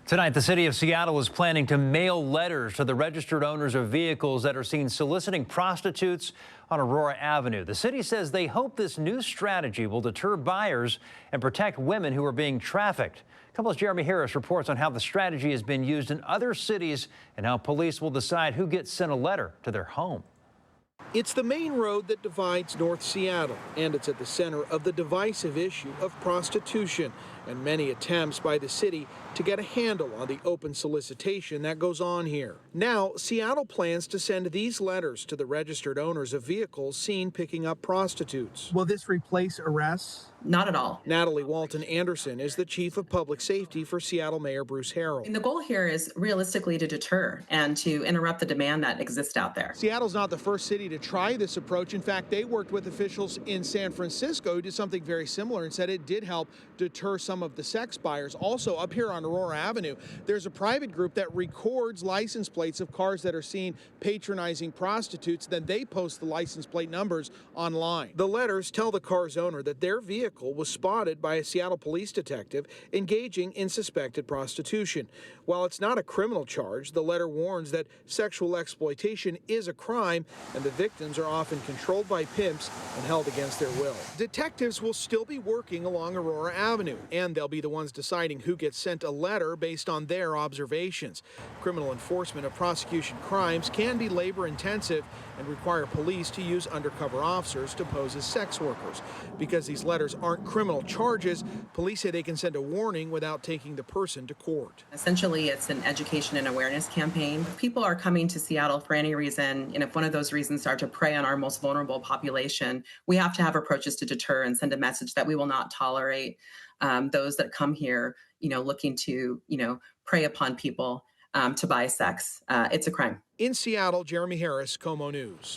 Tonight, the city of Seattle is planning to mail letters to the registered owners of vehicles that are seen soliciting prostitutes on Aurora Avenue. The city says they hope this new strategy will deter buyers and protect women who are being trafficked. KOMO's Jeremy Harris reports on how the strategy has been used in other cities and how police will decide who gets sent a letter to their home. It's the main road that divides North Seattle, and it's at the center of the divisive issue of prostitution and many attempts by the city to get a handle on the open solicitation that goes on here. Now, Seattle plans to send these letters to the registered owners of vehicles seen picking up prostitutes. Will this replace arrests? Not at all. Natalie Walton Anderson is the chief of public safety for Seattle Mayor Bruce Harrell. And the goal here is realistically to deter and to interrupt the demand that exists out there. Seattle's not the first city to try this approach. In fact, they worked with officials in San Francisco who did something very similar and said it did help deter some of the sex buyers. Also, up here on Aurora Avenue, there's a private group that records license plates of cars that are seen patronizing prostitutes. Then they post the license plate numbers online. The letters tell the car's owner that their vehicle was spotted by a Seattle police detective engaging in suspected prostitution. While it's not a criminal charge, the letter warns that sexual exploitation is a crime and the victims are often controlled by pimps and held against their will. Detectives will still be working along Aurora Avenue, and they'll be the ones deciding who gets sent a letter based on their observations. Criminal enforcement of prosecution crimes can be labor intensive and require police to use undercover officers to pose as sex workers. Because these letters aren't criminal charges, police say they can send a warning without taking the person to court. Essentially, it's an education and awareness campaign. If people are coming to Seattle for any reason, and if one of those reasons are to prey on our most vulnerable population, we have to have approaches to deter and send a message that we will not tolerate those that come here, looking to, prey upon people to buy sex. It's a crime. In Seattle, Jeremy Harris, KOMO News.